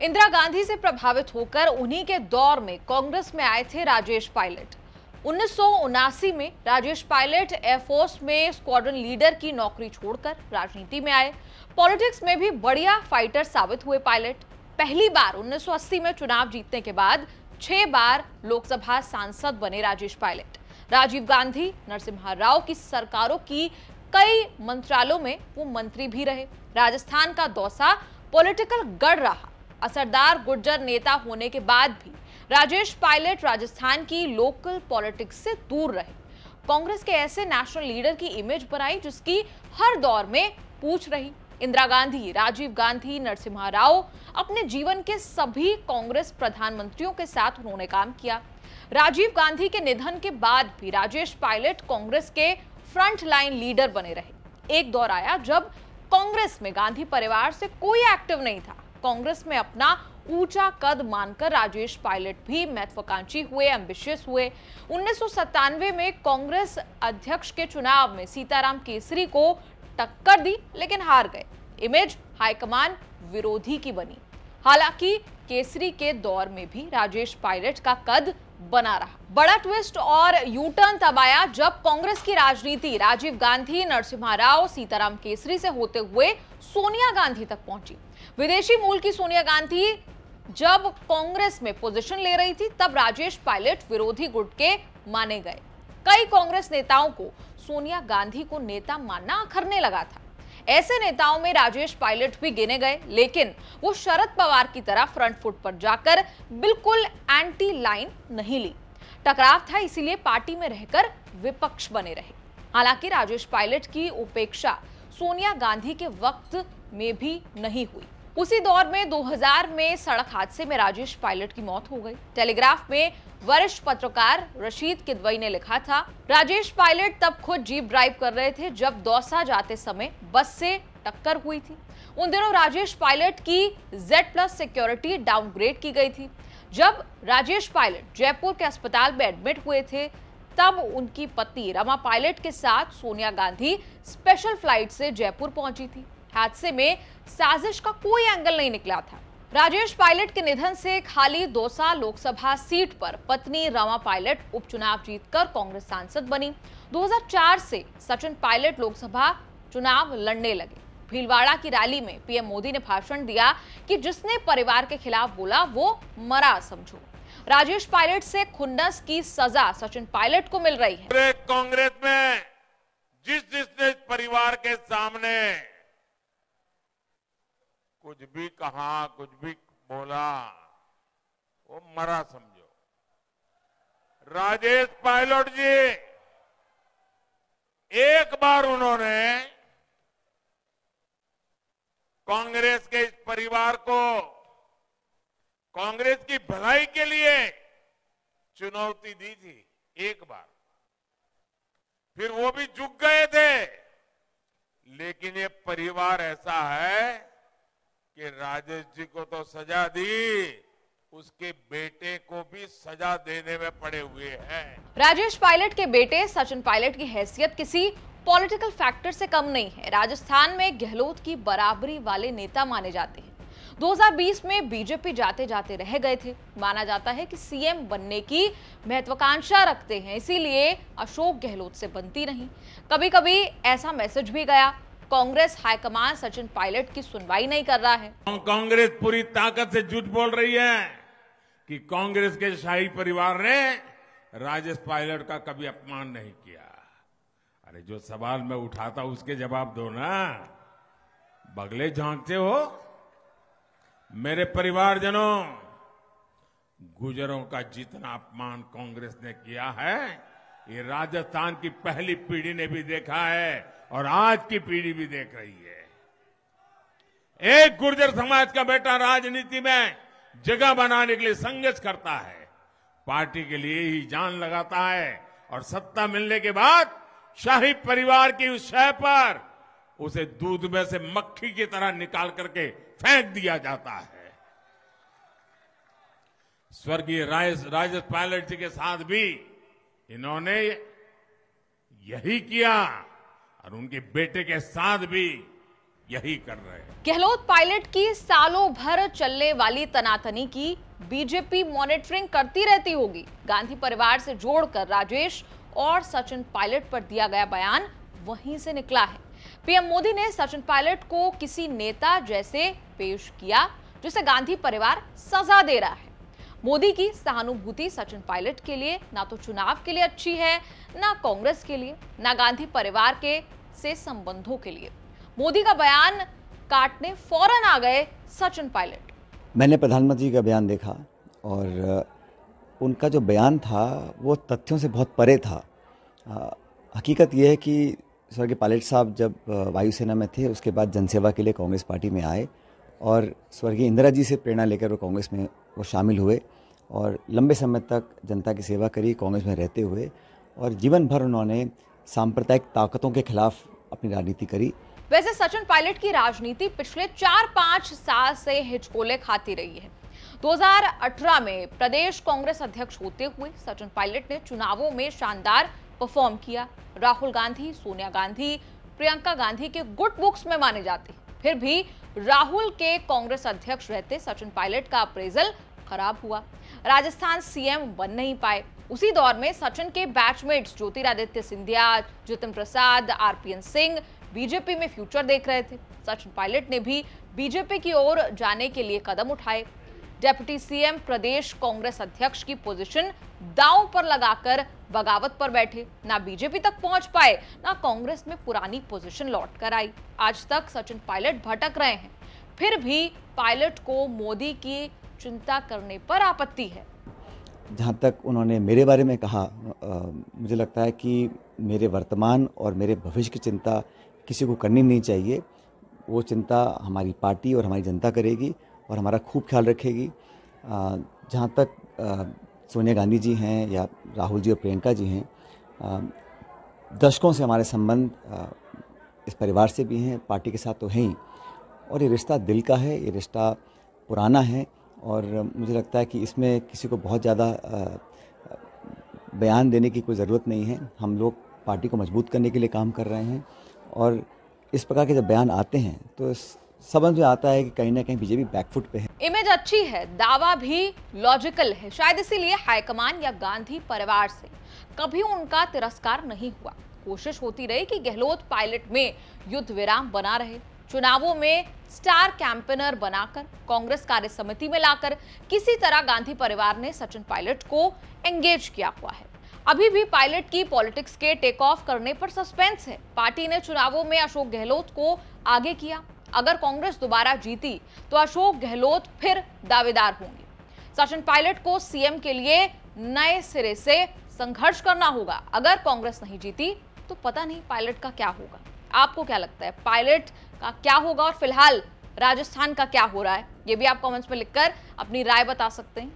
इंदिरा गांधी से प्रभावित होकर उन्हीं के दौर में कांग्रेस में आए थे राजेश पायलट। 1979 में राजेश पायलट एयरफोर्स में स्क्वाड्रन लीडर की नौकरी छोड़कर राजनीति में आए। पॉलिटिक्स में भी बढ़िया फाइटर साबित हुए पायलट। पहली बार 1980 में चुनाव जीतने के बाद 6 बार लोकसभा सांसद बने राजेश पायलट। राजीव गांधी, नरसिम्हा राव की सरकारों की कई मंत्रालयों में वो मंत्री भी रहे। राजस्थान का दौसा पॉलिटिकल गढ़ रहा। असरदार गुर्जर नेता होने के बाद भी राजेश पायलट राजस्थान की लोकल पॉलिटिक्स से दूर रहे। कांग्रेस के ऐसे नेशनल लीडर की इमेज बनाई जिसकी हर दौर में पूछ रही। इंदिरा गांधी, राजीव गांधी, नरसिम्हा राव, अपने जीवन के सभी कांग्रेस प्रधानमंत्रियों के साथ उन्होंने काम किया। राजीव गांधी के निधन के बाद भी राजेश पायलट कांग्रेस के फ्रंट लाइन लीडर बने रहे। एक दौर आया जब कांग्रेस में गांधी परिवार से कोई एक्टिव नहीं था। कांग्रेस में अपना ऊंचा कद मानकर राजेश पायलट भी महत्वाकांक्षी हुए, एम्बिशियस हुए। 1997 में कांग्रेस अध्यक्ष के चुनाव में सीताराम केसरी को टक्कर दी, लेकिन हार गए। इमेज हाईकमान विरोधी की बनी। हालांकि केसरी के दौर में भी राजेश पायलट का कद बना रहा। बड़ा ट्विस्ट और यू टर्न तब आया जब कांग्रेस की राजनीति राजीव गांधी, नरसिम्हा राव, सीताराम केसरी से होते हुए सोनिया गांधी तक पहुंची। विदेशी मूल की सोनिया गांधी जब कांग्रेस में पोजीशन ले रही थी, तब राजेश पायलट विरोधी गुट के माने गए। कई कांग्रेस नेताओं को सोनिया गांधी को नेता मानना अखरने लगा था। ऐसे नेताओं में राजेश पायलट भी गिने गए, लेकिन वो शरद पवार की तरह फ्रंट फुट पर जाकर बिल्कुल एंटी लाइन नहीं ली। टकराव था, इसीलिए पार्टी में रहकर विपक्ष बने रहे। हालांकि राजेश पायलट की उपेक्षा सोनिया गांधी के वक्त में भी नहीं हुई। उसी दौर में 2000 में सड़क हादसे में राजेश पायलट की मौत हो गई। टेलीग्राफ में वरिष्ठ पत्रकार रशीद किदवई ने लिखा था, राजेश पायलट तब खुद जीप ड्राइव कर रहे थे जब दौसा जाते समय बस से टक्कर हुई थी। उन दिनों राजेश पायलट की Z+ सिक्योरिटी डाउनग्रेड की गई थी। जब राजेश पायलट जयपुर के अस्पताल में एडमिट हुए थे, तब उनकी पत्नी रमा पायलट के साथ सोनिया गांधी स्पेशल फ्लाइट से जयपुर पहुंची थी। हादसे में साजिश का कोई एंगल नहीं निकला था। राजेश पायलट के निधन से खाली दौसा लोकसभा सीट पर पत्नी रमा पायलट उपचुनाव जीतकर कांग्रेस सांसद बनी। 2004 से सचिन पायलट लोकसभा चुनाव लड़ने लगे। भीलवाड़ा की रैली में पीएम मोदी ने भाषण दिया कि जिसने परिवार के खिलाफ बोला वो मरा समझो। राजेश पायलट से खुन्नस की सजा सचिन पायलट को मिल रही है। कांग्रेस में जिसने परिवार के सामने कुछ भी कहा, कुछ भी बोला, वो मरा समझो। राजेश पायलट जी, एक बार उन्होंने कांग्रेस के इस परिवार को कांग्रेस की भलाई के लिए चुनौती दी थी, एक बार। फिर वो भी झुक गए थे। लेकिन ये परिवार ऐसा है कि राजेश जी को तो सजा दी, उसके बेटे को भी सजा देने में पड़े हुए हैं। राजेश पायलट के बेटे सचिन पायलट की हैसियत किसी पॉलिटिकल फैक्टर से कम नहीं है। राजस्थान में गहलोत की बराबरी वाले नेता माने जाते हैं। 2020 में बीजेपी जाते जाते रह गए थे। माना जाता है कि सीएम बनने की महत्वाकांक्षा रखते हैं, इसीलिए अशोक गहलोत से बनती नहीं। कभी कभी ऐसा मैसेज भी गया, कांग्रेस हाईकमान सचिन पायलट की सुनवाई नहीं कर रहा है। कांग्रेस पूरी ताकत से झूठ बोल रही है कि कांग्रेस के शाही परिवार ने राजेश पायलट का कभी अपमान नहीं किया। अरे जो सवाल मैं उठाता उसके जवाब दो ना, बगले झांकते हो। मेरे परिवारजनों, गुजरों का जितना अपमान कांग्रेस ने किया है, ये राजस्थान की पहली पीढ़ी ने भी देखा है और आज की पीढ़ी भी देख रही है। एक गुर्जर समाज का बेटा राजनीति में जगह बनाने के लिए संघर्ष करता है, पार्टी के लिए ही जान लगाता है, और सत्ता मिलने के बाद शाही परिवार की उस शय पर उसे दूध में से मक्खी की तरह निकाल करके फेंक दिया जाता है। स्वर्गीय राजेश पायलट जी के साथ भी इन्होंने यही किया और उनके बेटे के साथ भी यही कर रहे हैं। गहलोत पायलट की सालों भर चलने वाली तनातनी की बीजेपी मॉनिटरिंग करती रहती होगी। गांधी परिवार से जोड़कर राजेश और सचिन पायलट पर दिया गया बयान वहीं से निकला है। पीएम मोदी ने सचिन पायलट को किसी नेता जैसे पेश किया जिसे गांधी परिवार सजा दे रहा है। मोदी की सहानुभूति सचिन पायलट के लिए ना तो चुनाव के लिए अच्छी है, ना कांग्रेस के लिए, ना गांधी परिवार के से संबंधों के लिए। मोदी का बयान काटने फौरन आ गए सचिन पायलट। मैंने प्रधानमंत्री का बयान देखा और उनका जो बयान था वो तथ्यों से बहुत परे था। हकीकत यह है कि स्वर्गीय पायलट साहब जब वायुसेना में थे उसके बाद जनसेवा के लिए कांग्रेस पार्टी में आए और स्वर्गीय इंदिरा जी से प्रेरणा लेकर वो कांग्रेस में वो शामिल हुए और लंबे समय तक जनता की सेवा करी कांग्रेस में रहते हुए, और जीवन भर उन्होंने सांप्रदायिक ताकतों के खिलाफ अपनी राजनीति करी। वैसे सचिन पायलट की राजनीति पिछले 4-5 साल से हिचकोले खाती रही है। 2018 में प्रदेश कांग्रेस अध्यक्ष होते हुए सचिन पायलट ने चुनावों में शानदार परफॉर्म किया। राहुल गांधी, सोनिया गांधी, प्रियंका गांधी के गुड बुक्स में माने जाते, फिर भी राहुल के कांग्रेस अध्यक्ष रहते सचिन पायलट का अप्रेजल खराब हुआ। राजस्थान सीएम बन नहीं पाए। उसी दौर में सचिन के batchmates Jyotiraditya Scindia, Jitin Prasad, RPN Singh BJP में फ्यूचर देख रहे थे। सचिन पायलट ने भी बीजेपी की ओर जाने के लिए कदम उठाए। डेप्यूटी सीएम प्रदेश कांग्रेस अध्यक्ष की पोजीशन दांव पर लगाकर बगावत पर बैठे। ना बीजेपी तक पहुंच पाए, ना कांग्रेस में पुरानी पोजीशन लौट कर आई। आज तक सचिन पायलट भटक रहे हैं, फिर भी पायलट को मोदी की चिंता करने पर आपत्ति है। जहाँ तक उन्होंने मेरे बारे में कहा, मुझे लगता है कि मेरे वर्तमान और मेरे भविष्य की चिंता किसी को करनी नहीं चाहिए। वो चिंता हमारी पार्टी और हमारी जनता करेगी और हमारा खूब ख्याल रखेगी। जहाँ तक सोनिया गांधी जी हैं या राहुल जी और प्रियंका जी हैं, दशकों से हमारे संबंध इस परिवार से भी हैं, पार्टी के साथ तो हैं ही, और ये रिश्ता दिल का है, ये रिश्ता पुराना है और मुझे लगता है कि इसमें किसी को बहुत ज़्यादा बयान देने की कोई ज़रूरत नहीं है। हम लोग पार्टी को मजबूत करने के लिए काम कर रहे हैं और इस प्रकार के जब बयान आते हैं तो समझ में आता है कि कहीं ना कहीं बीजेपी बैकफुट पे है। इमेज अच्छी है, दावा भी लॉजिकल है, शायद इसीलिए हाईकमान या गांधी परिवार से कभी उनका तिरस्कार नहीं हुआ। कोशिश होती रही कि गहलोत पायलट में युद्ध विराम बना रहे। चुनावों में स्टार कैंपेनर बनाकर कांग्रेस कार्य समिति में लाकर किसी तरह गांधी परिवार ने सचिन पायलट को एंगेज किया हुआ है। अभी भी पायलट की पॉलिटिक्स के टेक ऑफ करने पर सस्पेंस है। पार्टी ने चुनावों में अशोक गहलोत को आगे किया। अगर कांग्रेस दोबारा जीती तो अशोक गहलोत फिर दावेदार होंगे। सचिन पायलट को सीएम के लिए नए सिरे से संघर्ष करना होगा। अगर कांग्रेस नहीं जीती तो पता नहीं पायलट का क्या होगा। आपको क्या लगता है, पायलट का क्या होगा और फिलहाल राजस्थान का क्या हो रहा है? ये भी आप कमेंट्स में लिखकर अपनी राय बता सकते हैं।